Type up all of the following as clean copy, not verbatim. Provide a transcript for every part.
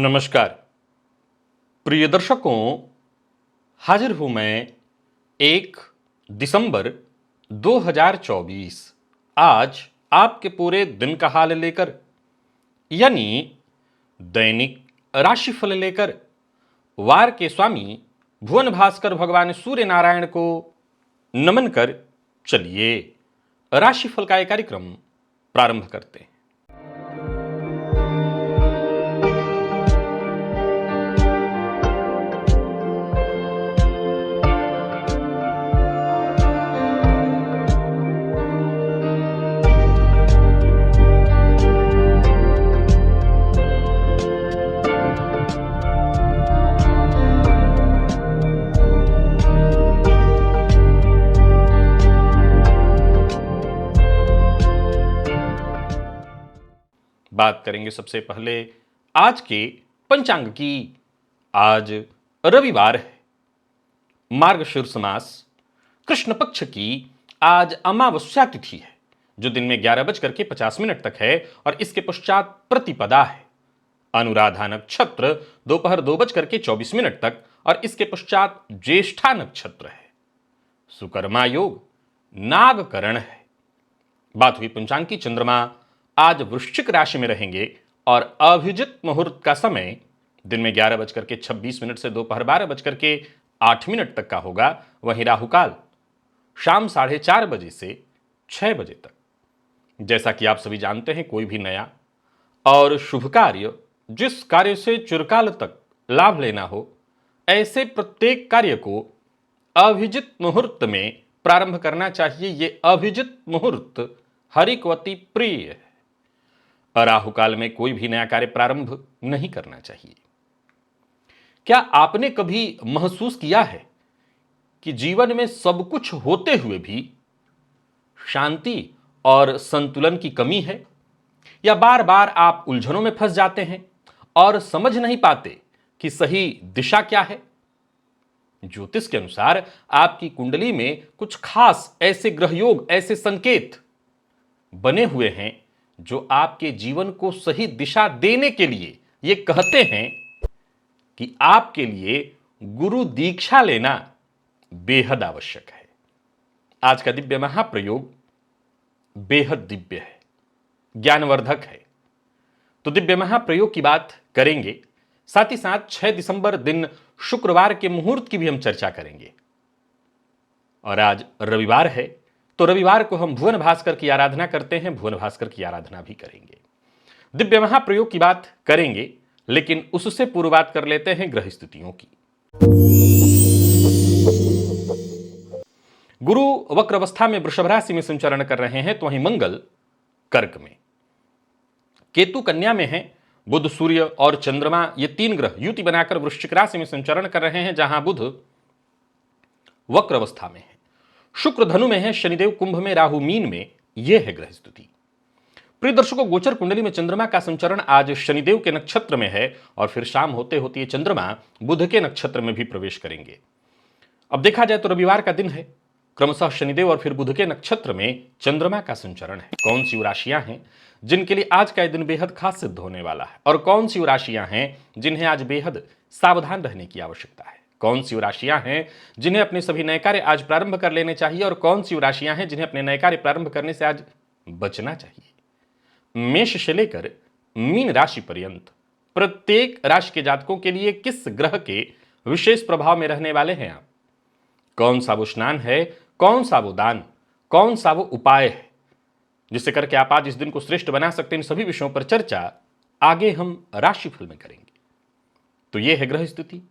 नमस्कार प्रिय दर्शकों, हाजिर हूं मैं 1 दिसंबर 2024 आज आपके पूरे दिन का हाल लेकर, यानी दैनिक राशिफल लेकर वार के स्वामी भुवन भास्कर भगवान सूर्य नारायण को नमन कर चलिए राशिफल का एक कार्यक्रम प्रारंभ करते हैं। बात करेंगे सबसे पहले आज के पंचांग की। आज रविवार है, मार्गशीर्ष मास कृष्ण पक्ष की आज अमावस्या तिथि है, जो दिन में 11:50 तक है और इसके पश्चात प्रतिपदा है। अनुराधा नक्षत्र दोपहर 2:24 तक और इसके पश्चात ज्येष्ठा नक्षत्र है। सुकर्मा योग नागकरण है। बात हुई पंचांग की। चंद्रमा आज वृश्चिक राशि में रहेंगे और अभिजित मुहूर्त का समय दिन में 11:26 से दोपहर 12:08 तक का होगा। वहीं राहुकाल शाम 4:30 बजे से 6 बजे तक। जैसा कि आप सभी जानते हैं, कोई भी नया और शुभ कार्य, जिस कार्य से चिरकाल तक लाभ लेना हो, ऐसे प्रत्येक कार्य को अभिजित मुहूर्त में प्रारंभ करना चाहिए। ये अभिजित मुहूर्त हरिकवती प्रिय है। राहुकाल में कोई भी नया कार्य प्रारंभ नहीं करना चाहिए। क्या आपने कभी महसूस किया है कि जीवन में सब कुछ होते हुए भी शांति और संतुलन की कमी है? या बार बार आप उलझनों में फंस जाते हैं और समझ नहीं पाते कि सही दिशा क्या है? ज्योतिष के अनुसार आपकी कुंडली में कुछ खास ऐसे ग्रहयोग, ऐसे संकेत बने हुए हैं जो आपके जीवन को सही दिशा देने के लिए ये कहते हैं कि आपके लिए गुरु दीक्षा लेना बेहद आवश्यक है। आज का दिव्य महाप्रयोग बेहद दिव्य है, ज्ञानवर्धक है। तो दिव्य महाप्रयोग की बात करेंगे, साथ ही साथ 6 दिसंबर दिन शुक्रवार के मुहूर्त की भी हम चर्चा करेंगे। और आज रविवार है, तो रविवार को हम भुवन भास्कर की आराधना करते हैं, भुवन भास्कर की आराधना भी करेंगे। दिव्य महाप्रयोग की बात करेंगे, लेकिन उससे पूर्व बात कर लेते हैं ग्रह स्थितियों की। गुरु वक्र अवस्था में वृषभ राशि में संचरण कर रहे हैं, तो वहीं मंगल कर्क में, केतु कन्या में है, बुध, सूर्य और चंद्रमा ये 3 ग्रह युति बनाकर वृश्चिक राशि में संचरण कर रहे हैं, जहां बुध वक्र अवस्था में है। शुक्र धनु में है, शनिदेव कुंभ में, राहु मीन में। यह है ग्रह स्थिति। प्रिय दर्शकों, गोचर कुंडली में चंद्रमा का संचरण आज शनिदेव के नक्षत्र में है और फिर शाम होते होते चंद्रमा बुध के नक्षत्र में भी प्रवेश करेंगे। अब देखा जाए तो रविवार का दिन है, क्रमशः शनिदेव और फिर बुध के नक्षत्र में चंद्रमा का संचरण है। कौन सी राशियां हैं जिनके लिए आज का दिन बेहद खास सिद्ध होने वाला है, और कौन सी राशियां हैं जिन्हें आज बेहद सावधान रहने की आवश्यकता है? कौन सी राशियां हैं जिन्हें अपने सभी नए कार्य आज प्रारंभ कर लेने चाहिए, और कौन सी राशियां हैं जिन्हें अपने नए कार्य प्रारंभ करने से आज बचना चाहिए? मेष से लेकर मीन राशि पर्यंत प्रत्येक राशि के जातकों के लिए किस ग्रह के विशेष प्रभाव में रहने वाले हैं आप? कौन सा वो स्नान है, कौन सा वो दान, कौन सा वो उपाय है जिससे करके आप आज इस दिन को श्रेष्ठ बना सकते हैं? इन सभी विषयों पर चर्चा आगे हम राशिफल में करेंगे। तो यह है ग्रह स्थिति।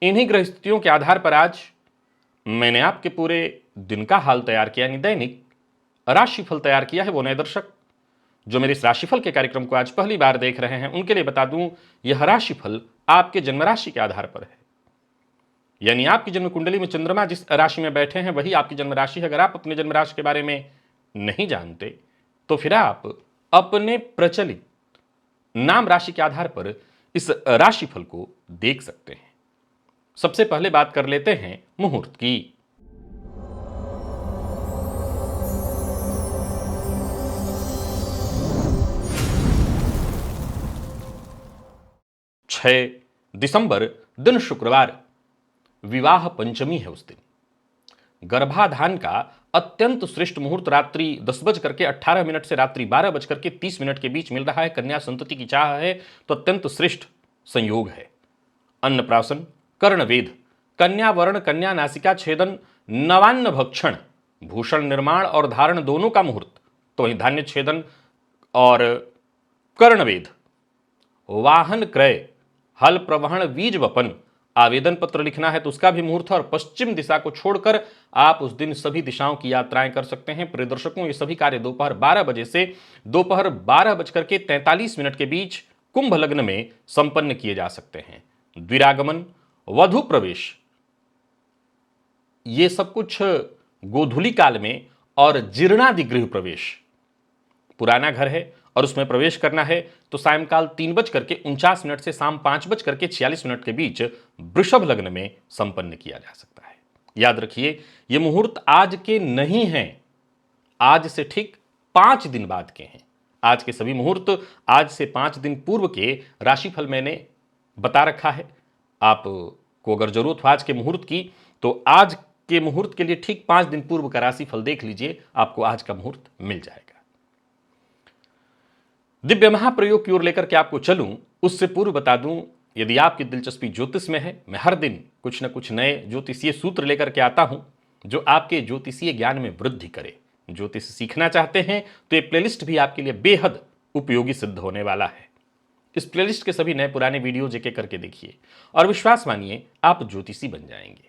इन्हीं ग्रह स्थितियों के आधार पर आज मैंने आपके पूरे दिन का हाल तैयार किया, यानी दैनिक राशिफल तैयार किया है। वो नए दर्शक जो मेरे इस राशिफल के कार्यक्रम को आज पहली बार देख रहे हैं, उनके लिए बता दूं, यह राशिफल आपके जन्म राशि के आधार पर है। यानी आपकी जन्म कुंडली में चंद्रमा जिस राशि में बैठे हैं वही आपकी जन्म राशि है। अगर आप अपने जन्म राशि के बारे में नहीं जानते तो फिर आप अपने प्रचलित नाम राशि के आधार पर इस राशिफल को देख सकते हैं। सबसे पहले बात कर लेते हैं मुहूर्त की। 6 6 दिसंबर, दिन शुक्रवार, विवाह पंचमी है उस दिन। गर्भाधान का अत्यंत श्रेष्ठ मुहूर्त रात्रि 10:18 से रात्रि 12:30 के बीच मिल रहा है। कन्या संतति की चाह है तो अत्यंत श्रेष्ठ संयोग है। अन्नप्राशन, कर्णवेद, कन्या वर्ण, कन्या नासिका छेदन, नवान्न भक्षण, भूषण निर्माण और धारण दोनों का मुहूर्त, तो वहीं धान्य छेदन और कर्णवेद, वाहन क्रय, हल प्रवहन, बीज वपन, आवेदन पत्र लिखना है तो उसका भी मुहूर्त है। और पश्चिम दिशा को छोड़कर आप उस दिन सभी दिशाओं की यात्राएं कर सकते हैं। प्रिय दर्शकों, ये सभी कार्य दोपहर 12 बजे से दोपहर 12:43 के बीच कुंभ लग्न में संपन्न किए जा सकते हैं। द्विरागमन, वधु प्रवेश, ये सब कुछ गोधूली काल में, और जीर्णादि गृह प्रवेश, पुराना घर है और उसमें प्रवेश करना है तो सायंकाल 3:49 से शाम 5:46 के बीच वृषभ लग्न में संपन्न किया जा सकता है। याद रखिए, यह मुहूर्त आज के नहीं हैं, आज से ठीक 5 दिन बाद के हैं। आज के सभी मुहूर्त आज से 5 दिन पूर्व के राशिफल मैंने बता रखा है। आपको अगर जरूरत हो आज के मुहूर्त की तो आज के मुहूर्त के लिए ठीक 5 दिन पूर्व का राशिफल देख लीजिए, आपको आज का मुहूर्त मिल जाएगा। दिव्य महाप्रयोग की ओर लेकर के आपको चलूं उससे पूर्व बता दूं, यदि आपकी दिलचस्पी ज्योतिष में है, मैं हर दिन कुछ न कुछ नए ज्योतिषीय सूत्र लेकर के आता हूं जो आपके ज्योतिषीय ज्ञान में वृद्धि करे। ज्योतिष सीखना चाहते हैं तो ये प्लेलिस्ट भी आपके लिए बेहद उपयोगी सिद्ध होने वाला है। इस प्लेलिस्ट के सभी नए पुराने वीडियो एक एक करके देखिए और विश्वास मानिए आप ज्योतिषी बन जाएंगे।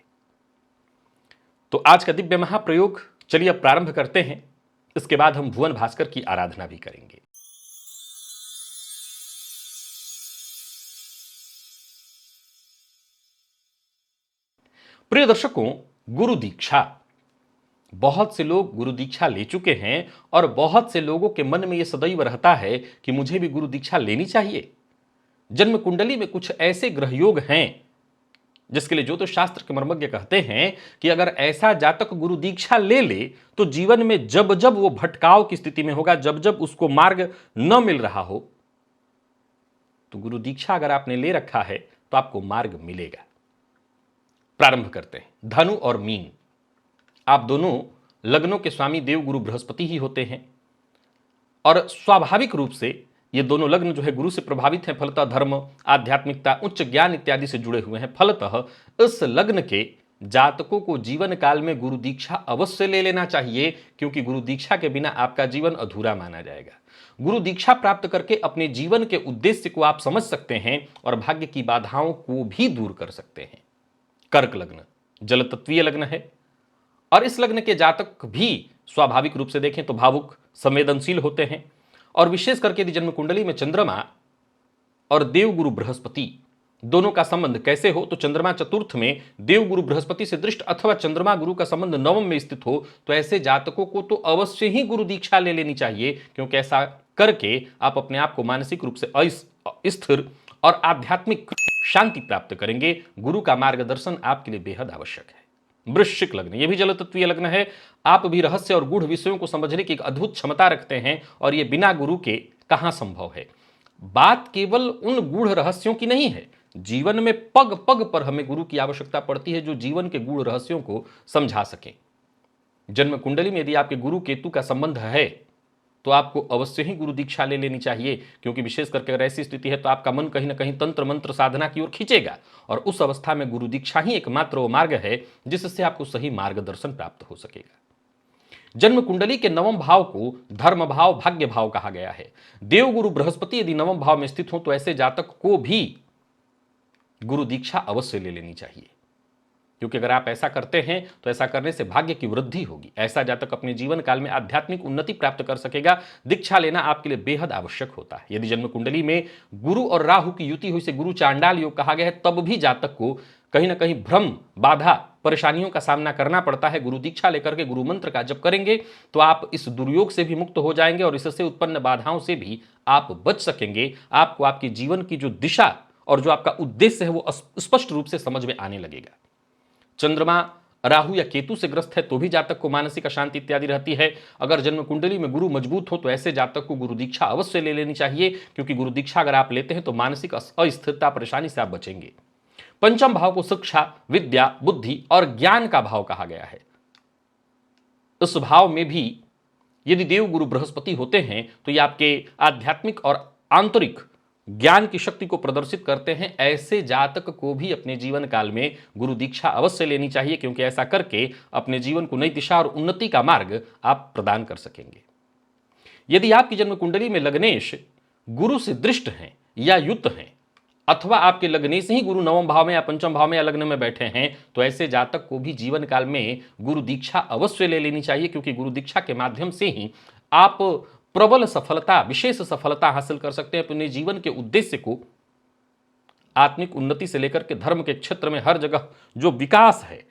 तो आज का दिव्य महाप्रयोग चलिए अब प्रारंभ करते हैं। इसके बाद हम भुवन भास्कर की आराधना भी करेंगे। प्रिय दर्शकों, गुरु दीक्षा, बहुत से लोग गुरु दीक्षा ले चुके हैं और बहुत से लोगों के मन में यह सदैव रहता है कि मुझे भी गुरु दीक्षा लेनी चाहिए। जन्म कुंडली में कुछ ऐसे ग्रह योग हैं जिसके लिए ज्योतिष शास्त्र के मर्मज्ञ कहते हैं कि अगर ऐसा जातक गुरु दीक्षा ले ले तो जीवन में जब जब वो भटकाव की स्थिति में होगा, जब जब उसको मार्ग न मिल रहा हो, तो गुरु दीक्षा अगर आपने ले रखा है तो आपको मार्ग मिलेगा। प्रारंभ करते हैं। धनु और मीन, आप दोनों लग्नों के स्वामी देव गुरु बृहस्पति ही होते हैं और स्वाभाविक रूप से ये दोनों लग्न जो है गुरु से प्रभावित हैं। फलतः धर्म, आध्यात्मिकता, उच्च ज्ञान इत्यादि से जुड़े हुए हैं। फलतः इस लग्न के जातकों को जीवन काल में गुरु दीक्षा अवश्य ले लेना चाहिए, क्योंकि गुरु दीक्षा के बिना आपका जीवन अधूरा माना जाएगा। गुरु दीक्षा प्राप्त करके अपने जीवन के उद्देश्य को आप समझ सकते हैं और भाग्य की बाधाओं को भी दूर कर सकते हैं। कर्क लग्न जल तत्वीय लग्न है और इस लग्न के जातक भी स्वाभाविक रूप से देखें तो भावुक, संवेदनशील होते हैं। और विशेष करके यदि जन्म कुंडली में चंद्रमा और देवगुरु बृहस्पति दोनों का संबंध कैसे हो, तो चंद्रमा चतुर्थ में देवगुरु बृहस्पति से दृष्ट अथवा चंद्रमा गुरु का संबंध नवम में स्थित हो, तो ऐसे जातकों को तो अवश्य ही गुरु दीक्षा ले लेनी चाहिए, क्योंकि ऐसा करके आप अपने आप को मानसिक रूप से स्थिर और आध्यात्मिक शांति प्राप्त करेंगे। गुरु का मार्गदर्शन आपके लिए बेहद आवश्यक है। वृश्चिक लग्न, यह भी जल तत्वीय लग्न है। आप भी रहस्य और गूढ़ विषयों को समझने की एक अद्भुत क्षमता रखते हैं और यह बिना गुरु के कहां संभव है। बात केवल उन गूढ़ रहस्यों की नहीं है, जीवन में पग पग पर हमें गुरु की आवश्यकता पड़ती है जो जीवन के गूढ़ रहस्यों को समझा सके। जन्म कुंडली में यदि आपके गुरु केतु का संबंध है तो आपको अवश्य ही गुरु दीक्षा ले लेनी चाहिए, क्योंकि विशेष करके अगर ऐसी स्थिति है तो आपका मन कहीं ना कहीं तंत्र मंत्र साधना की ओर खींचेगा और उस अवस्था में गुरु दीक्षा ही एकमात्र वो मार्ग है जिससे आपको सही मार्गदर्शन प्राप्त हो सकेगा। जन्म कुंडली के नवम भाव को धर्म भाव, भाग्य भाव कहा गया है। देवगुरु बृहस्पति यदि नवम भाव में स्थित हो तो ऐसे जातक को भी गुरु दीक्षा अवश्य ले लेनी चाहिए, क्योंकि अगर आप ऐसा करते हैं तो ऐसा करने से भाग्य की वृद्धि होगी। ऐसा जातक अपने जीवन काल में आध्यात्मिक उन्नति प्राप्त कर सकेगा। दीक्षा लेना आपके लिए बेहद आवश्यक होता है। यदि जन्म कुंडली में गुरु और राहु की युति हुई से गुरु चांडाल योग कहा गया है, तब भी जातक को कहीं ना कहीं भ्रम, बाधा, परेशानियों का सामना करना पड़ता है। गुरु दीक्षा लेकर के गुरु मंत्र का जप करेंगे तो आप इस दुर्योग से भी मुक्त हो जाएंगे और इससे उत्पन्न बाधाओं से भी आप बच सकेंगे। आपको आपके जीवन की जो दिशा और जो आपका उद्देश्य है वो स्पष्ट रूप से समझ में आने लगेगा। चंद्रमा राहु या केतु से ग्रस्त है तो भी जातक को मानसिक अशांति इत्यादि रहती है। अगर जन्म कुंडली में गुरु मजबूत हो तो ऐसे जातक को गुरु दीक्षा अवश्य ले लेनी चाहिए, क्योंकि गुरु दीक्षा अगर आप लेते हैं तो मानसिक अस्थिरता परेशानी से आप बचेंगे। पंचम भाव को शिक्षा, विद्या, बुद्धि और ज्ञान का भाव कहा गया है। इस भाव में भी यदि देव गुरु बृहस्पति होते हैं तो ये आपके आध्यात्मिक और आंतरिक ज्ञान की शक्ति को प्रदर्शित करते हैं। ऐसे जातक को भी अपने जीवन काल में गुरु दीक्षा अवश्य लेनी चाहिए, क्योंकि ऐसा करके अपने जीवन को नई दिशा और उन्नति का मार्ग आप प्रदान कर सकेंगे। यदि आपकी जन्म कुंडली में लग्नेश गुरु से दृष्ट हैं या युक्त हैं, अथवा आपके लग्नेश ही गुरु नवम भाव में या पंचम भाव में या लग्न में बैठे हैं, तो ऐसे जातक को भी जीवन काल में गुरु दीक्षा अवश्य ले लेनी चाहिए, क्योंकि गुरु दीक्षा के माध्यम से ही आप प्रबल सफलता, विशेष सफलता हासिल कर सकते हैं। अपने जीवन के उद्देश्य को आत्मिक उन्नति से लेकर के धर्म के क्षेत्र में हर जगह जो विकास है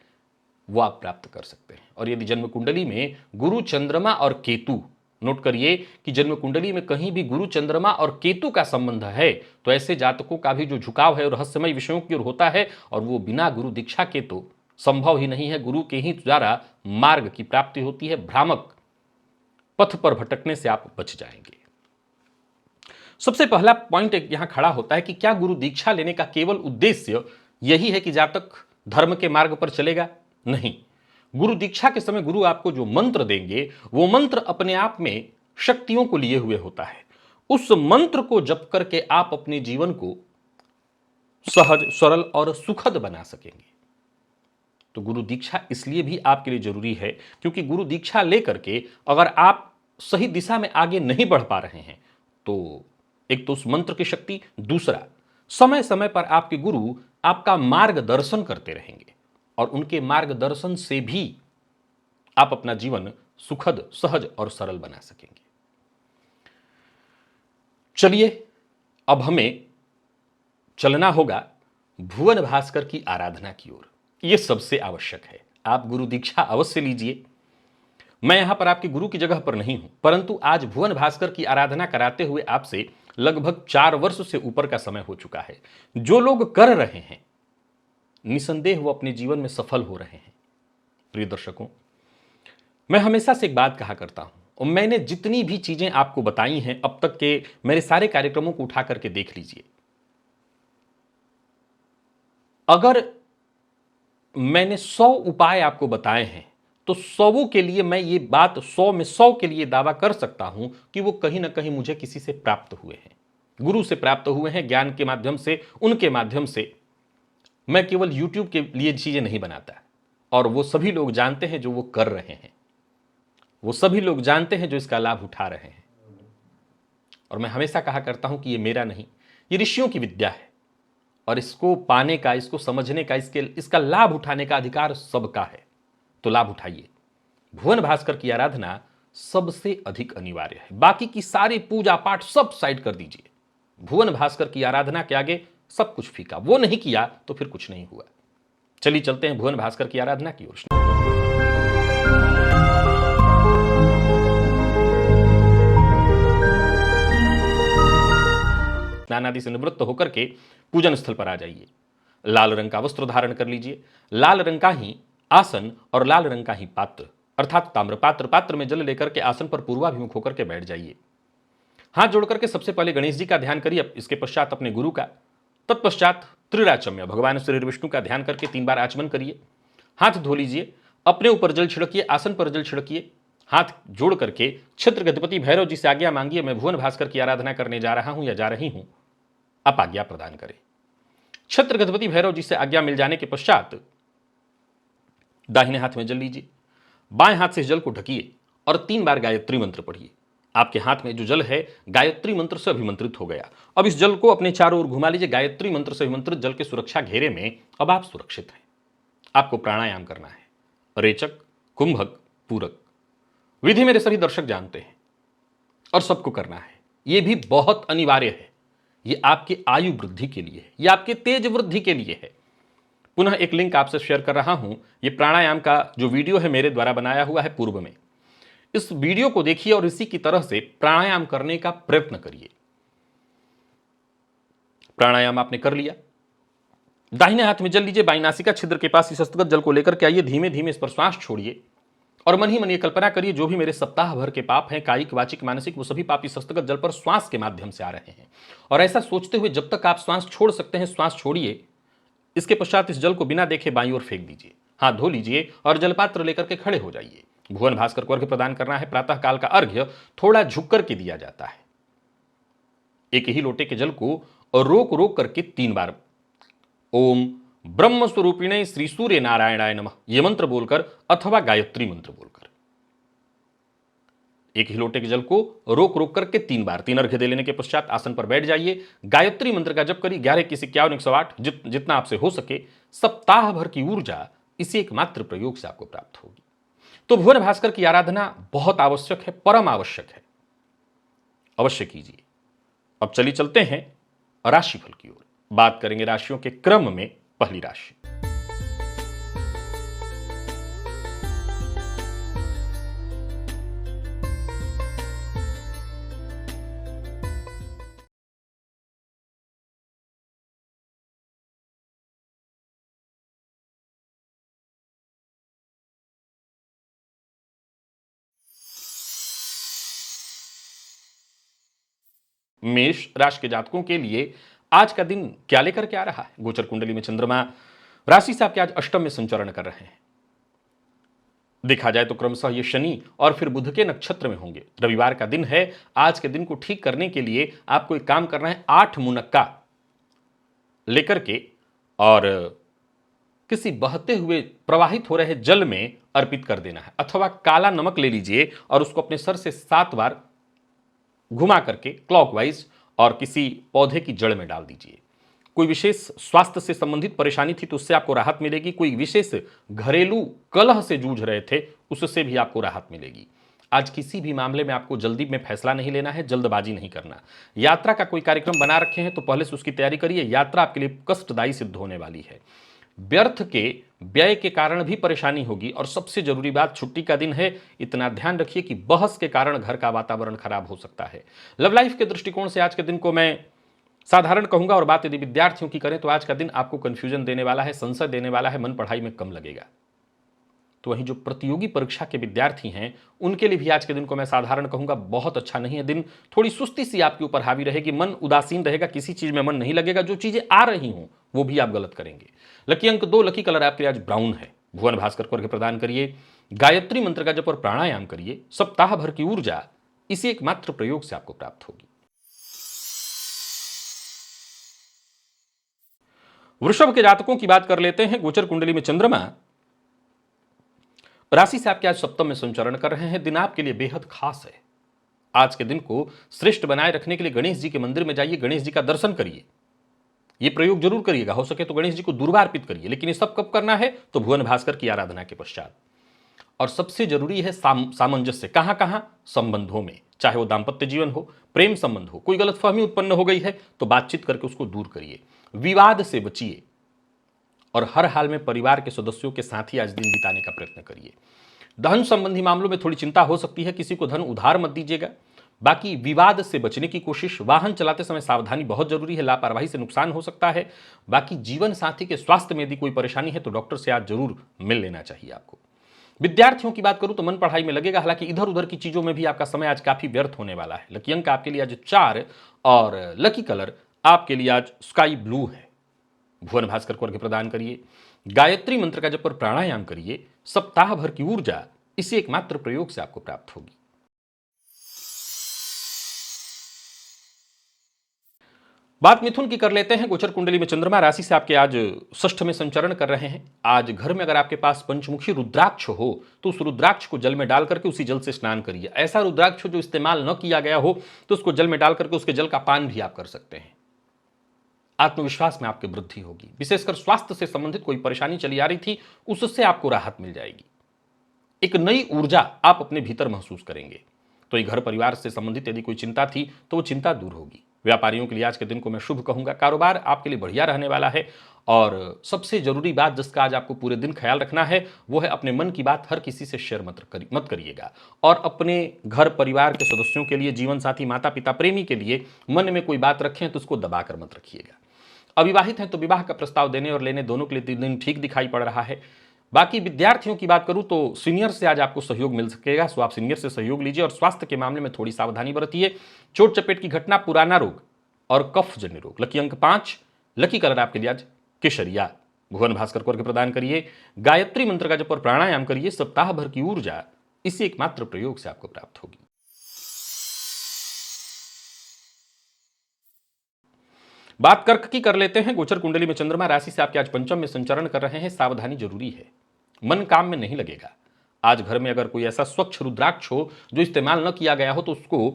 वो आप प्राप्त कर सकते हैं। और यदि जन्म कुंडली में गुरु, चंद्रमा और केतु, नोट करिए कि जन्म कुंडली में कहीं भी गुरु, चंद्रमा और केतु का संबंध है तो ऐसे जातकों का भी जो झुकाव है रहस्यमय विषयों की ओर होता है, और वो बिना गुरु दीक्षा के तो संभव ही नहीं है। गुरु के ही द्वारा मार्ग की प्राप्ति होती है। भ्रामक पथ पर भटकने से आप बच जाएंगे। सबसे पहला पॉइंट एक यहां खड़ा होता है कि क्या गुरु दीक्षा लेने का केवल उद्देश्य यही है कि जातक धर्म के मार्ग पर चलेगा? नहीं। गुरु दीक्षा के समय गुरु आपको जो मंत्र देंगे वो मंत्र अपने आप में शक्तियों को लिए हुए होता है। उस मंत्र को जप करके आप अपने जीवन को सहज, सरल और सुखद बना सकेंगे। तो गुरु दीक्षा इसलिए भी आपके लिए जरूरी है क्योंकि गुरु दीक्षा लेकर के अगर आप सही दिशा में आगे नहीं बढ़ पा रहे हैं तो एक तो उस मंत्र की शक्ति, दूसरा समय समय पर आपके गुरु आपका मार्गदर्शन करते रहेंगे और उनके मार्गदर्शन से भी आप अपना जीवन सुखद, सहज और सरल बना सकेंगे। चलिए अब हमें चलना होगा भुवन भास्कर की आराधना की ओर। यह सबसे आवश्यक है। आप गुरु दीक्षा अवश्य लीजिए। मैं यहां पर आपके गुरु की जगह पर नहीं हूं, परंतु आज भुवन भास्कर की आराधना कराते हुए आपसे लगभग 4 वर्ष से ऊपर का समय हो चुका है। जो लोग कर रहे हैं निसंदेह वो अपने जीवन में सफल हो रहे हैं। प्रिय दर्शकों, मैं हमेशा से एक बात कहा करता हूं और मैंने जितनी भी चीजें आपको बताई हैं अब तक के मेरे सारे कार्यक्रमों को उठा करके देख लीजिए। अगर मैंने 100 उपाय आपको बताए हैं तो 100 के लिए मैं ये बात 100 में 100 के लिए दावा कर सकता हूं कि वो कहीं ना कहीं मुझे किसी से प्राप्त हुए हैं, गुरु से प्राप्त हुए हैं, ज्ञान के माध्यम से, उनके माध्यम से। मैं केवल YouTube के लिए चीजें नहीं बनाता और वो सभी लोग जानते हैं जो वो कर रहे हैं, वो सभी लोग जानते हैं जो इसका लाभ उठा रहे हैं। और मैं हमेशा कहा करता हूं कि ये मेरा नहीं, ये ऋषियों की विद्या है और इसको पाने का, इसको समझने का, इसका लाभ उठाने का अधिकार सबका है। तो लाभ उठाइए। भुवन भास्कर की आराधना सबसे अधिक अनिवार्य है। बाकी की सारी पूजा पाठ सब साइड कर दीजिए। भुवन भास्कर की आराधना के आगे सब कुछ फीका। वो नहीं किया तो फिर कुछ नहीं हुआ। चलिए चलते हैं भुवन भास्कर की आराधना की ओर। स्नान आदि से निवृत्त होकर के पूजन स्थल पर आ जाइए। लाल रंग का वस्त्र धारण कर लीजिए, लाल रंग का ही आसन और लाल रंग का ही पात्र अर्थात ताम्रपात्र, पात्र में जल लेकर के आसन पर पूर्वाभिमुख होकर के बैठ जाइए। हाथ जोड़ करके सबसे पहले गणेश जी का ध्यान करिए, इसके पश्चात अपने गुरु का, तत्पश्चात त्रिराचम्य भगवान श्री विष्णु का ध्यान करके 3 बार आचमन करिए। हाथ धो लीजिए, अपने ऊपर जल छिड़किए, आसन पर जल छिड़किए। हाथ जोड़ करके क्षेत्र गणपति भैरव जी से आज्ञा मांगिए, मैं भुवन भास्कर की आराधना करने जा रहा हूं या जा रही हूं, आप आज्ञा प्रदान करें। क्षेत्र गणपति भैरव जी से आज्ञा मिल जाने के पश्चात दाहिने हाथ में जल लीजिए, बाएं हाथ से जल को ढकिए और 3 बार गायत्री मंत्र पढ़िए। आपके हाथ में जो जल है गायत्री मंत्र से अभिमंत्रित हो गया। अब इस जल को अपने चारों ओर घुमा लीजिए। गायत्री मंत्र से अभिमंत्रित जल के सुरक्षा घेरे में अब आप सुरक्षित हैं। आपको प्राणायाम करना है, रेचक, कुंभक, पूरक। विधि मेरे सभी दर्शक जानते हैं और सबको करना है। यह भी बहुत अनिवार्य है। यह आपकी आयु वृद्धि के लिए है, यह आपके तेज वृद्धि के लिए है। पुनः एक लिंक आपसे शेयर कर रहा हूं। यह प्राणायाम का जो वीडियो है मेरे द्वारा बनाया हुआ है पूर्व में। इस वीडियो को देखिए और इसी की तरह से प्राणायाम करने का प्रयत्न करिए। प्राणायाम आपने कर लिया, दाहिने हाथ में जल लीजिए, बाईं नासिका छिद्र के पास इस हस्तगत जल को लेकर के आइए, धीमे धीमे इस पर श्वास छोड़िए और मन ही मन ये कल्पना करिए जो भी मेरे सप्ताह भर के पाप हैं, कायिक वाचिक मानसिक, वो सभी पाप इस हस्तगत जल पर श्वास के माध्यम से आ रहे हैं। और ऐसा सोचते हुए जब तक आप श्वास छोड़ सकते हैं श्वास छोड़िए। इसके पश्चात इस जल को बिना देखे बाईं ओर फेंक दीजिए, हाथ धो लीजिए और जलपात्र लेकर के खड़े हो जाइए। भुवन भास्कर को अर्घ्य प्रदान करना है। प्रातः काल का अर्घ्य थोड़ा झुक करके दिया जाता है। एक ही लोटे के जल को रोक रोक करके 3 बार ओम ब्रह्म स्वरूपिणे श्री सूर्य नारायणाय नमः यह मंत्र बोलकर अथवा गायत्री मंत्र बोलकर एक ही लोटे के जल को रोक रोक करके 3 बार 3 अर्घ्य दे लेने के पश्चात आसन पर बैठ जाइए। गायत्री मंत्र का जप करिए 11 21 51 108 जितना आपसे हो सके। सप्ताह भर की ऊर्जा इसी एकमात्र प्रयोग से आपको प्राप्त होगी। तो भुवन भास्कर की आराधना बहुत आवश्यक है, परम आवश्यक है, अवश्य कीजिए। अब चलिए चलते हैं राशिफल की ओर। बात करेंगे राशियों के क्रम में। पहली राशि मेष राशि के जातकों के लिए आज का दिन क्या लेकर के आ रहा है? गोचर कुंडली में चंद्रमा राशि से आपके आज अष्टम में संचरण कर रहे हैं। देखा जाए तो क्रमशः ये शनि और फिर बुध के नक्षत्र में होंगे। रविवार का दिन है। आज के दिन को ठीक करने के लिए आपको एक काम करना है, 8 मुनक्का लेकर के और किसी बहते हुए प्रवाहित हो रहे जल में अर्पित कर देना है, अथवा काला नमक ले लीजिए और उसको अपने सर से 7 बार घुमा करके क्लॉकवाइज और किसी पौधे की जड़ में डाल दीजिए। कोई विशेष स्वास्थ्य से संबंधित परेशानी थी तो उससे आपको राहत मिलेगी। कोई विशेष घरेलू कलह से जूझ रहे थे उससे भी आपको राहत मिलेगी। आज किसी भी मामले में आपको जल्दी में फैसला नहीं लेना है, जल्दबाजी नहीं करना। यात्रा का कोई कार्यक्रम बना रखे हैं तो पहले से उसकी तैयारी करिए। यात्रा आपके लिए कष्टदायी सिद्ध होने वाली है। व्यर्थ के व्यय के कारण भी परेशानी होगी। और सबसे जरूरी बात, छुट्टी का दिन है, इतना ध्यान रखिए कि बहस के कारण घर का वातावरण खराब हो सकता है। लव लाइफ के दृष्टिकोण से आज के दिन को मैं साधारण कहूंगा। और बात यदि विद्यार्थियों की करें तो आज का दिन आपको कंफ्यूजन देने वाला है, संशय देने वाला है, मन पढ़ाई में कम लगेगा। तो वहीं जो प्रतियोगी परीक्षा के विद्यार्थी हैं उनके लिए भी आज के दिन को मैं साधारण कहूंगा, बहुत अच्छा नहीं है दिन। थोड़ी सुस्ती सी आपके ऊपर हावी रहेगी, मन उदासीन रहेगा, किसी चीज में मन नहीं लगेगा। जो चीजें आ रही हों वो भी आप गलत करेंगे। लकी अंक 2, लकी कलर आपके आज ब्राउन है। भुवन भास्कर को अर्घ्य प्रदान करिए, गायत्री मंत्र का जप और प्राणायाम करिए। सप्ताह भर की ऊर्जा इसी एकमात्र प्रयोग से आपको प्राप्त होगी। वृषभ के जातकों की बात कर लेते हैं। गोचर कुंडली में चंद्रमा राशि से आपके आज सप्तम में संचरण कर रहे हैं। दिन आपके लिए बेहद खास है। आज के दिन को श्रेष्ठ बनाए रखने के लिए गणेश जी के मंदिर में जाइए, गणेश जी का दर्शन करिए। यह प्रयोग जरूर करिएगा, हो सके तो गणेश जी को दुर्वा अर्पित करिए। लेकिन ये सब कब करना है? तो भुवन भास्कर की आराधना के पश्चात। और सबसे जरूरी है सामंजस्य। कहां कहां? संबंधों में, चाहे वो दाम्पत्य जीवन हो, प्रेम संबंध हो। कोई गलतफहमी उत्पन्न हो गई है तो बातचीत करके उसको दूर करिए। विवाद से बचिए और हर हाल में परिवार के सदस्यों के साथ ही आज दिन बिताने का प्रयत्न करिए। धन संबंधी मामलों में थोड़ी चिंता हो सकती है, किसी को धन उधार मत दीजिएगा। बाकी विवाद से बचने की कोशिश। वाहन चलाते समय सावधानी बहुत जरूरी है, लापरवाही से नुकसान हो सकता है। बाकी जीवन साथी के स्वास्थ्य में यदि कोई परेशानी है तो डॉक्टर से आज जरूर मिल लेना चाहिए आपको। विद्यार्थियों की बात करूं तो मन पढ़ाई में लगेगा, हालांकि इधर उधर की चीजों में भी आपका समय आज काफी व्यर्थ होने वाला है। लकी अंक आपके लिए आज 4 और लकी कलर आपके लिए आज स्काई ब्लू है। भुवन भास्कर को अर्घ्य प्रदान करिए, गायत्री मंत्र का जप और प्राणायाम करिए। सप्ताह भर की ऊर्जा इसी एकमात्र प्रयोग से आपको प्राप्त होगी। बात मिथुन की कर लेते हैं। गोचर कुंडली में चंद्रमा राशि से आपके आज षष्ठ में संचरण कर रहे हैं। आज घर में अगर आपके पास पंचमुखी रुद्राक्ष हो तो उस रुद्राक्ष को जल में डाल करके उसी जल से स्नान करिए। ऐसा रुद्राक्ष जो इस्तेमाल न किया गया हो तो उसको जल में डाल करके उसके जल का पान भी आप कर सकते हैं। आत्मविश्वास में आपकी वृद्धि होगी। विशेषकर स्वास्थ्य से संबंधित कोई परेशानी चली आ रही थी उससे आपको राहत मिल जाएगी। एक नई ऊर्जा आप अपने भीतर महसूस करेंगे। तो ये घर परिवार से संबंधित यदि कोई चिंता थी तो वो चिंता दूर होगी। व्यापारियों के लिए आज के दिन को मैं शुभ कहूंगा। कारोबार आपके लिए बढ़िया रहने वाला है। और सबसे जरूरी बात जिसका आज आपको पूरे दिन ख्याल रखना है वो है अपने मन की बात हर किसी से शेयर मत करिएगा। और अपने घर परिवार के सदस्यों के लिए, जीवन साथी, माता पिता, प्रेमी के लिए मन में कोई बात रखें तो उसको दबाकर मत रखिएगा। अविवाहित हैं तो विवाह का प्रस्ताव देने और लेने दोनों के लिए दिन ठीक दिखाई पड़ रहा है। बाकी विद्यार्थियों की बात करूं तो सीनियर से आज आपको सहयोग मिल सकेगा, सो आप सीनियर से सहयोग लीजिए और स्वास्थ्य के मामले में थोड़ी सावधानी बरतिए। चोट चपेट की घटना, पुराना रोग और कफ जन्य रोग। लकी अंक 5, लकी कलर आपके लिए आज केशरिया। भुवन भास्कर को अर्घ्य प्रदान करिए, गायत्री मंत्र का जप और प्राणायाम करिए। सप्ताह भर की ऊर्जा इसी एकमात्र प्रयोग से आपको प्राप्त होगी। बात कर्क की कर लेते हैं। गोचर कुंडली में चंद्रमा राशि से आपके आज पंचम में संचरण कर रहे हैं। सावधानी जरूरी है, मन काम में नहीं लगेगा। आज घर में अगर कोई ऐसा स्वच्छ रुद्राक्ष हो जो इस्तेमाल न किया गया हो तो उसको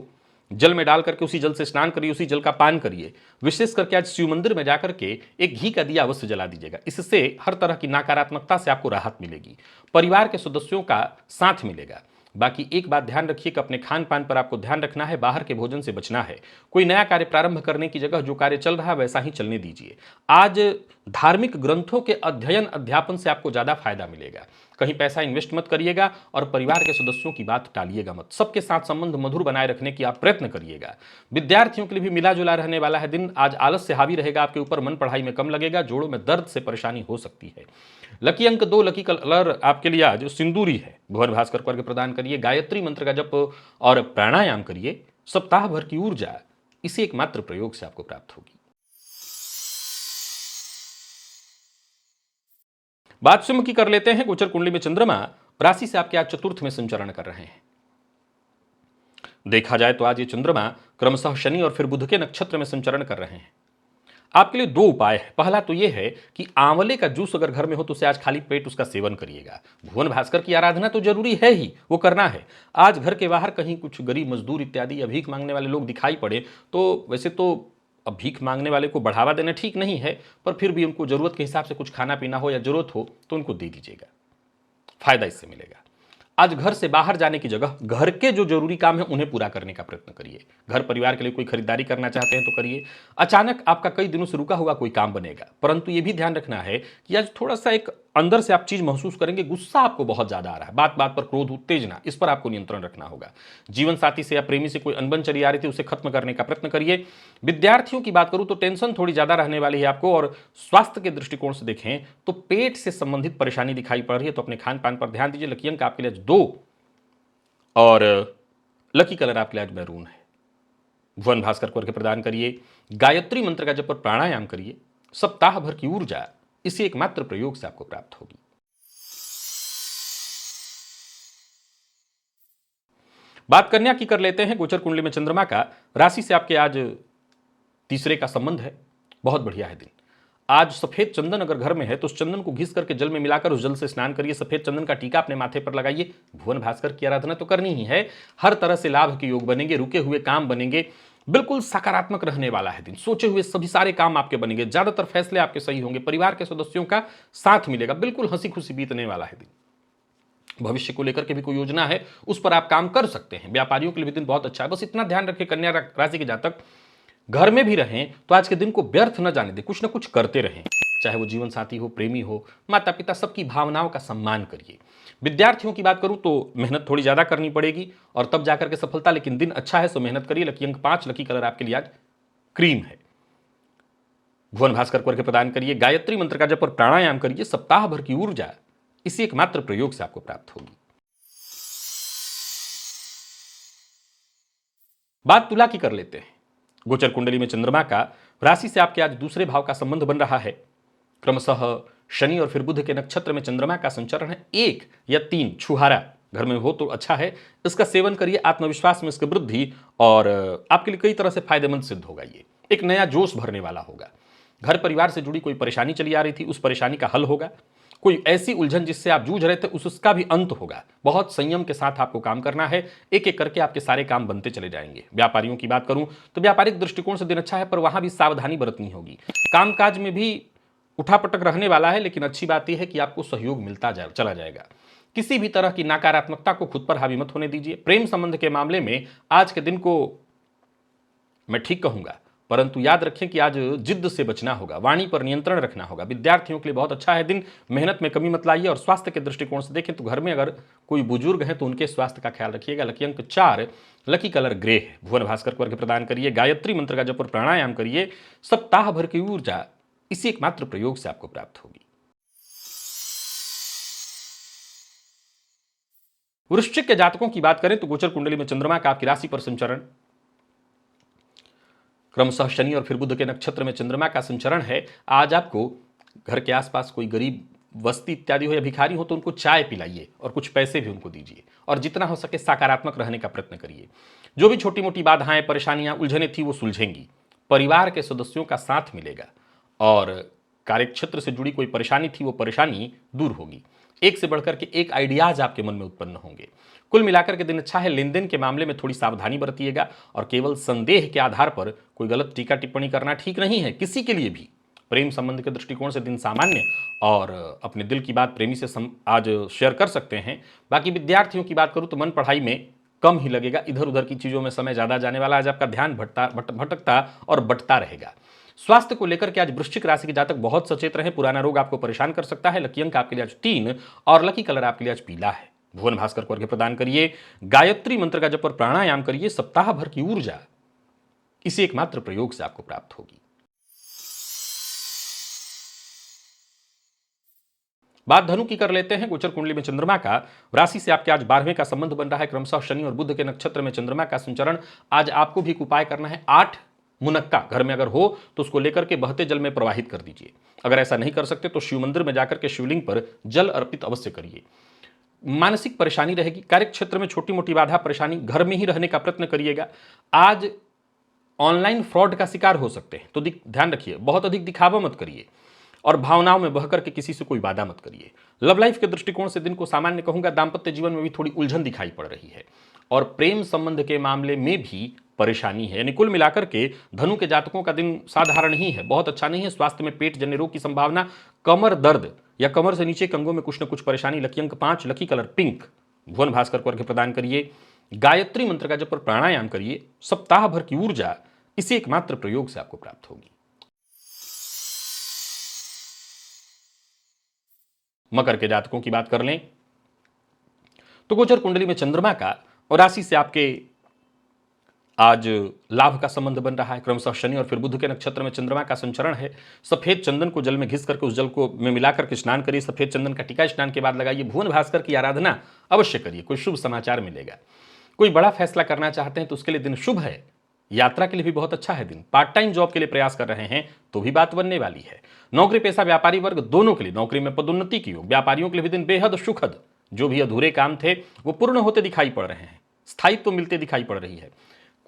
जल में डाल करके उसी जल से स्नान करिए, उसी जल का पान करिए। विशेष करके आज शिव मंदिर में जाकर के एक घी का दिया अवश्य जला दीजिएगा। इससे हर तरह की नकारात्मकता से आपको राहत मिलेगी, परिवार के सदस्यों का साथ मिलेगा। बाकी एक बात ध्यान रखिए कि अपने खान पान पर आपको ध्यान रखना है, बाहर के भोजन से बचना है। कोई नया कार्य प्रारंभ करने की जगह जो कार्य चल रहा है वैसा ही चलने दीजिए। आज धार्मिक ग्रंथों के अध्ययन अध्यापन से आपको ज्यादा फायदा मिलेगा। कहीं पैसा इन्वेस्ट मत करिएगा और परिवार के सदस्यों की बात टालिएगा मत। सबके साथ संबंध मधुर बनाए रखने की आप प्रयत्न करिएगा। विद्यार्थियों के लिए भी मिला जुला रहने वाला है दिन। आज आलस से हावी रहेगा आपके ऊपर, मन पढ़ाई में कम लगेगा, जोड़ों में दर्द से परेशानी हो सकती है। लकी अंक 2, लकी कलर आपके लिए आज सिंदूरी है। भुवन भास्कर को अर्घ्य प्रदान करिए, गायत्री मंत्र का जप और प्राणायाम करिए। सप्ताह भर की ऊर्जा इसी एकमात्र प्रयोग से आपको प्राप्त होगी। बात सिंह की कर लेते हैं। गोचर कुंडली में चंद्रमा राशि से आपके आज चतुर्थ में संचरण कर रहे हैं। देखा जाए तो आज ये चंद्रमा क्रमशः शनि और फिर बुध के नक्षत्र में संचरण कर रहे हैं। आपके लिए दो उपाय है। पहला तो यह है कि आंवले का जूस अगर घर में हो तो उसे आज खाली पेट उसका सेवन करिएगा। भुवन भास्कर की आराधना तो जरूरी है ही, वो करना है। आज घर के बाहर कहीं कुछ गरीब मजदूर इत्यादि या भीख मांगने वाले लोग दिखाई पड़े तो वैसे तो अब भीख मांगने वाले को बढ़ावा देना ठीक नहीं है, पर फिर भी उनको जरूरत के हिसाब से कुछ खाना पीना हो या जरूरत हो तो उनको दे दीजिएगा, फायदा इससे मिलेगा। आज घर से बाहर जाने की जगह घर के जो जरूरी काम है उन्हें पूरा करने का प्रयत्न करिए। घर परिवार के लिए कोई खरीदारी करना चाहते हैं तो करिए। अचानक आपका कई दिनों से रुका हुआ कोई काम बनेगा, परंतु यह भी ध्यान रखना है कि आज थोड़ा सा एक अंदर से आप चीज महसूस करेंगे, गुस्सा आपको बहुत ज्यादा आ रहा है, बात बात पर क्रोध, उत्तेजना, इस पर आपको नियंत्रण रखना होगा। जीवन साथी से या प्रेमी से कोई अनबन चली आ रही थी उसे खत्म करने का प्रयत्न करिए। विद्यार्थियों की बात करूं तो टेंशन थोड़ी ज्यादा रहने वाली है आपको, और स्वास्थ्य के दृष्टिकोण से देखें तो पेट से संबंधित परेशानी दिखाई पड़ रही है, तो अपने खान पान पर ध्यान दीजिए। लकी अंक आपके लिए 2 और लकी कलर आपके लिए आज मैरून है। भुवन भास्कर को अर्घ्य प्रदान करिए, गायत्री मंत्र का जप और प्राणायाम करिए। सप्ताह भर की ऊर्जा इसी एकमात्र प्रयोग से आपको प्राप्त होगी। बात कन्या की कर लेते हैं। गोचर कुंडली में चंद्रमा का राशि से आपके आज तीसरे का संबंध है। बहुत बढ़िया है दिन। आज सफेद चंदन अगर घर में है तो उस चंदन को घिस करके जल में मिलाकर उस जल से स्नान करिए। सफेद चंदन का टीका अपने माथे पर लगाइए। भुवन भास्कर की आराधना तो करनी ही है। हर तरह से लाभ के योग बनेंगे, रुके हुए काम बनेंगे। बिल्कुल सकारात्मक रहने वाला है दिन। सोचे हुए सभी सारे काम आपके बनेंगे, ज्यादातर फैसले आपके सही होंगे, परिवार के सदस्यों का साथ मिलेगा, बिल्कुल हंसी खुशी बीतने वाला है दिन। भविष्य को लेकर के भी कोई योजना है उस पर आप काम कर सकते हैं। व्यापारियों के लिए भी दिन बहुत अच्छा है। बस इतना ध्यान रखें, कन्या राशि के जातक घर में भी रहें तो आज के दिन को व्यर्थ न जाने दें, कुछ ना कुछ करते रहें। चाहे वो जीवन साथी हो, प्रेमी हो, माता पिता, सबकी भावनाओं का सम्मान करिए। विद्यार्थियों की बात करूं तो मेहनत थोड़ी ज्यादा करनी पड़ेगी और तब जाकर के सफलता, लेकिन दिन अच्छा है सो मेहनत करिए। लकी अंक 5, लकी कलर आपके लिए आज क्रीम है। भुवन भास्कर को अर्घ्य प्रदान करिए, गायत्री मंत्र का जप और प्राणायाम करिए। सप्ताह भर की ऊर्जा इसी एकमात्र प्रयोग से आपको प्राप्त होगी। बात तुला की कर लेते हैं। गोचर कुंडली में चंद्रमा का राशि से आपके आज दूसरे भाव का संबंध बन रहा है। क्रमशः शनि और फिर बुध के नक्षत्र में चंद्रमा का संचरण है। 1 या 3 छुहारा घर में हो तो अच्छा है। इसका सेवन करिए, आत्मविश्वास में इसकी वृद्धि और आपके लिए कई तरह से फायदेमंद सिद्ध होगा। ये एक नया जोश भरने वाला होगा। घर परिवार से जुड़ी कोई परेशानी चली आ रही थी, उस परेशानी का हल होगा। कोई ऐसी उलझन जिससे आप जूझ रहे थे उसका भी अंत होगा। बहुत संयम के साथ आपको काम करना है। एक एक करके आपके सारे काम बनते चले जाएंगे। व्यापारियों की बात करूं तो व्यापारिक दृष्टिकोण से दिन अच्छा है, पर वहां भी सावधानी बरतनी होगी। कामकाज में भी उठापटक रहने वाला है, लेकिन अच्छी बात यह है कि आपको सहयोग मिलता चला जाएगा। किसी भी तरह की नकारात्मकता को खुद पर हावी मत होने दीजिए। प्रेम संबंध के मामले में आज के दिन को मैं ठीक कहूंगा, परंतु याद रखें कि आज जिद्द से बचना होगा, वाणी पर नियंत्रण रखना होगा। विद्यार्थियों के लिए बहुत अच्छा है दिन। मेहनत में कमी मत लाइए और स्वास्थ्य के दृष्टिकोण से देखें तो घर में अगर कोई बुजुर्ग है तो उनके स्वास्थ्य का ख्याल रखिएगा। लकी अंक 4, लकी कलर ग्रे है। भुवन भास्कर को अर्घ्य प्रदान करिए, गायत्री मंत्र का जप और प्राणायाम करिए। सप्ताह भर की ऊर्जा इसी एकमात्र प्रयोग से आपको प्राप्त होगी। वृश्चिक के जातकों की बात करें तो गोचर कुंडली में चंद्रमा का आपकी राशि पर संचरण, क्रमशः शनि और फिर बुध के नक्षत्र में चंद्रमा का संचरण है। आज आपको घर के आसपास कोई गरीब वस्ती इत्यादि हो या भिखारी हो तो उनको चाय पिलाइए और कुछ पैसे भी उनको दीजिए, और जितना हो सके सकारात्मक रहने का प्रयत्न करिए। जो भी छोटी मोटी बाधाएं, परेशानियां, उलझने थी वो सुलझेंगी। परिवार के सदस्यों का साथ मिलेगा और कार्यक्षेत्र से जुड़ी कोई परेशानी थी वो परेशानी दूर होगी। एक से बढ़कर के एक आइडियाज आपके मन में उत्पन्न होंगे। कुल मिलाकर के दिन अच्छा है। लेन देन के मामले में थोड़ी सावधानी बरतिएगा और केवल संदेह के आधार पर कोई गलत टीका टिप्पणी करना ठीक नहीं है किसी के लिए भी। प्रेम संबंध के दृष्टिकोण से दिन सामान्य, और अपने दिल की बात प्रेमी से आज शेयर कर सकते हैं। बाकी विद्यार्थियों की बात करूं तो मन पढ़ाई में कम ही लगेगा, इधर उधर की चीज़ों में समय ज़्यादा जाने वाला। आज आपका ध्यान भटकता और बंटता रहेगा। स्वास्थ्य को लेकर के आज वृश्चिक राशि के जातक बहुत सचेत रहे। पुराना रोग आपको परेशान कर सकता है। लकी अंक आपके लिए आज 3 और लकी कलर आपके लिए आज पीला है। भुवन भास्कर को अर्घ्य प्रदान करिए, गायत्री मंत्र का जप और प्राणायाम करिए। सप्ताह भर की ऊर्जा इसी एकमात्र प्रयोग से आपको प्राप्त होगी। बात धनु की कर लेते हैं। गोचर कुंडली में चंद्रमा का राशि से आपके आज 12वें का संबंध बन रहा है। क्रमशः शनि और बुध के नक्षत्र में चंद्रमा का संचरण। आज आपको भी एक उपाय करना है। 8 मुनक्का घर में अगर हो तो उसको लेकर के बहते जल में प्रवाहित कर दीजिए। अगर ऐसा नहीं कर सकते तो शिव मंदिर में जाकर के शिवलिंग पर जल अर्पित अवश्य करिए। मानसिक परेशानी रहेगी। कार्यक्षेत्र में छोटी मोटी बाधा परेशानी, घर में ही रहने का प्रयत्न करिएगा। आज ऑनलाइन फ्रॉड का शिकार हो सकते हैं तो ध्यान रखिए। बहुत अधिक दिखावा मत करिए और भावनाओं में बहकर के किसी से कोई वादा मत करिए। लव लाइफ के दृष्टिकोण से दिन को सामान्य कहूंगा। दाम्पत्य जीवन में भी थोड़ी उलझन दिखाई पड़ रही है और प्रेम संबंध के मामले में भी परेशानी है। यानी कुल मिलाकर के धनु के जातकों का दिन साधारण ही है, बहुत अच्छा नहीं है। स्वास्थ्य में पेट जन्य रोग की संभावना, कमर दर्द या कमर से नीचे कंगों में कुछ न कुछ परेशानी। लकी अंक 5, लकी कलर पिंक। भुवन भास्कर को अर्घ्य प्रदान करिए, गायत्री मंत्र का जप और प्राणायाम करिए। सप्ताह भर की ऊर्जा इसी एकमात्र प्रयोग से आपको प्राप्त होगी। मकर के जातकों की बात कर लें तो गोचर कुंडली में चंद्रमा का और राशि से आपके आज लाभ का संबंध बन रहा है। क्रमशः शनि और फिर बुध के नक्षत्र में चंद्रमा का संचरण है। सफेद चंदन को जल में घिस करके उस जल को में मिलाकर के स्नान करिए। सफेद चंदन का टीका स्नान के बाद लगाइए। भुवन भास्कर की आराधना अवश्य करिए, कोई शुभ समाचार मिलेगा। कोई बड़ा फैसला करना चाहते हैं तो उसके लिए दिन शुभ है। यात्रा के लिए भी बहुत अच्छा है दिन। पार्ट टाइम जॉब के लिए प्रयास कर रहे हैं तो भी बात बनने वाली है। नौकरी पेशा व्यापारी वर्ग दोनों के लिए नौकरी में पदोन्नति की योग। व्यापारियों के लिए भी दिन बेहद सुखद। जो भी अधूरे काम थे वो पूर्ण होते दिखाई पड़ रहे हैं, स्थायित्व मिलते दिखाई पड़ रही है।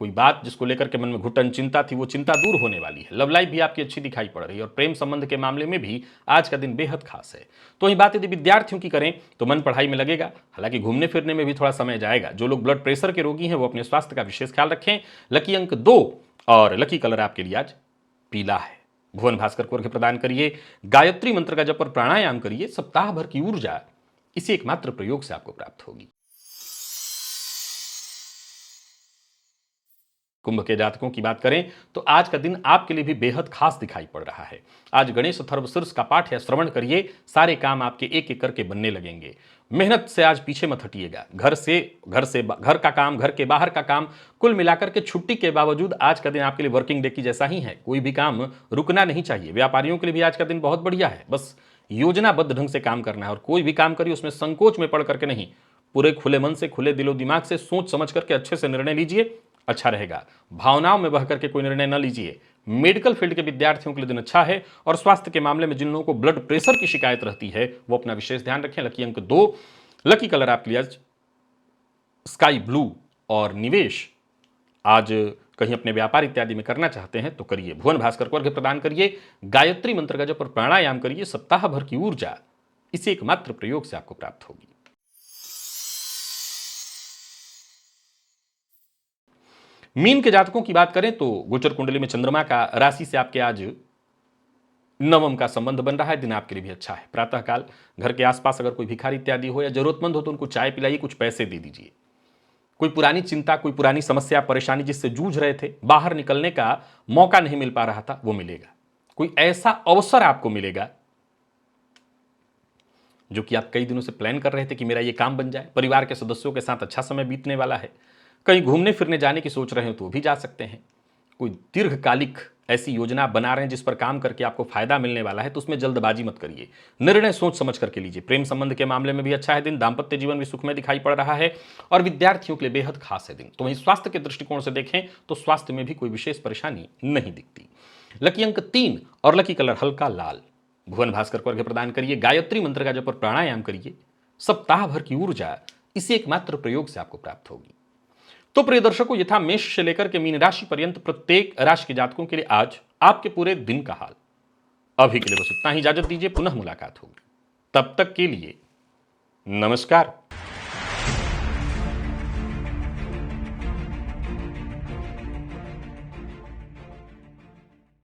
कोई बात जिसको लेकर के मन में घुटन चिंता थी वो चिंता दूर होने वाली है। लव लाइफ भी आपकी अच्छी दिखाई पड़ रही है और प्रेम संबंध के मामले में भी आज का दिन बेहद खास है। तो वही बात यदि विद्यार्थियों की करें तो मन पढ़ाई में लगेगा, हालांकि घूमने फिरने में भी थोड़ा समय जाएगा। जो लोग ब्लड प्रेशर के रोगी हैं वो अपने स्वास्थ्य का विशेष ख्याल रखें। लकी अंक 2 और लकी कलर आपके लिए आज पीला है। भुवन भास्कर को अर्घ्य प्रदान करिए, गायत्री मंत्र का जप और प्राणायाम करिए। सप्ताह भर की ऊर्जा इसी एकमात्र प्रयोग से आपको प्राप्त होगी। कुंभ के जातकों की बात करें तो आज का दिन आपके लिए भी बेहद खास दिखाई पड़ रहा है। आज गणेश अथर्वशीर्ष का पाठ या श्रवण करिए। सारे काम आपके एक एक करके बनने लगेंगे। मेहनत से आज पीछे मत हटिएगा। घर का काम, घर के बाहर का काम, कुल मिलाकर के छुट्टी के बावजूद आज का दिन आपके लिए वर्किंग डे की जैसा ही है। कोई भी काम रुकना नहीं चाहिए। व्यापारियों के लिए भी आज का दिन बहुत बढ़िया है। बस योजनाबद्ध ढंग से काम करना है और कोई भी काम करिए उसमें संकोच में पड़ करके नहीं, पूरे खुले मन से, खुले दिलो दिमाग से सोच समझ करके अच्छे से निर्णय लीजिए, अच्छा रहेगा। भावनाओं में बह करके कोई निर्णय न लीजिए। मेडिकल फील्ड के विद्यार्थियों के लिए दिन अच्छा है और स्वास्थ्य के मामले में जिन लोगों को ब्लड प्रेशर की शिकायत रहती है वो अपना विशेष ध्यान रखें। लकी अंक 2, लकी कलर आपके लिए आज स्काई ब्लू और निवेश आज कहीं अपने व्यापार इत्यादि में करना चाहते हैं तो करिए। भुवन भास्कर को अर्घ्य प्रदान करिए, गायत्री मंत्र का जप और प्राणायाम करिए। सप्ताह भर की ऊर्जा इसी एकमात्र प्रयोग से आपको प्राप्त होगी। मीन के जातकों की बात करें तो गोचर कुंडली में चंद्रमा का राशि से आपके आज 9वें का संबंध बन रहा है। दिन आपके लिए भी अच्छा है। प्रातःकाल घर के आसपास अगर कोई भिखारी इत्यादि हो या जरूरतमंद हो तो उनको चाय पिलाइए, कुछ पैसे दे दीजिए। कोई पुरानी चिंता, कोई पुरानी समस्या, परेशानी जिससे जूझ रहे थे, बाहर निकलने का मौका नहीं मिल पा रहा था, वो मिलेगा। कोई ऐसा अवसर आपको मिलेगा जो कि आप कई दिनों से प्लान कर रहे थे कि मेरा ये काम बन जाए। परिवार के सदस्यों के साथ अच्छा समय बीतने वाला है। कहीं घूमने फिरने जाने की सोच रहे हो तो भी जा सकते हैं। कोई दीर्घकालिक ऐसी योजना बना रहे हैं जिस पर काम करके आपको फायदा मिलने वाला है, तो उसमें जल्दबाजी मत करिए, निर्णय सोच समझ करके लीजिए। प्रेम संबंध के मामले में भी अच्छा है दिन, दाम्पत्य जीवन भी सुखमय दिखाई पड़ रहा है और विद्यार्थियों के लिए बेहद खास है दिन। तो वहीं स्वास्थ्य के दृष्टिकोण से देखें तो स्वास्थ्य में भी कोई विशेष परेशानी नहीं दिखती। लकी अंक 3 और लकी कलर हल्का लाल। भुवन भास्कर को अर्घ्य प्रदान करिए, गायत्री मंत्र का जप और प्राणायाम करिए। सप्ताह भर की ऊर्जा इसी एकमात्र प्रयोग से आपको प्राप्त होगी। तो प्रिय दर्शकों, ये था मेष से लेकर के मीन राशि पर्यंत प्रत्येक राशि के जातकों के लिए आज आपके पूरे दिन का हाल। अभी के लिए बस इतना ही, इजाजत दीजिए, पुनः मुलाकात होगी। तब तक के लिए नमस्कार।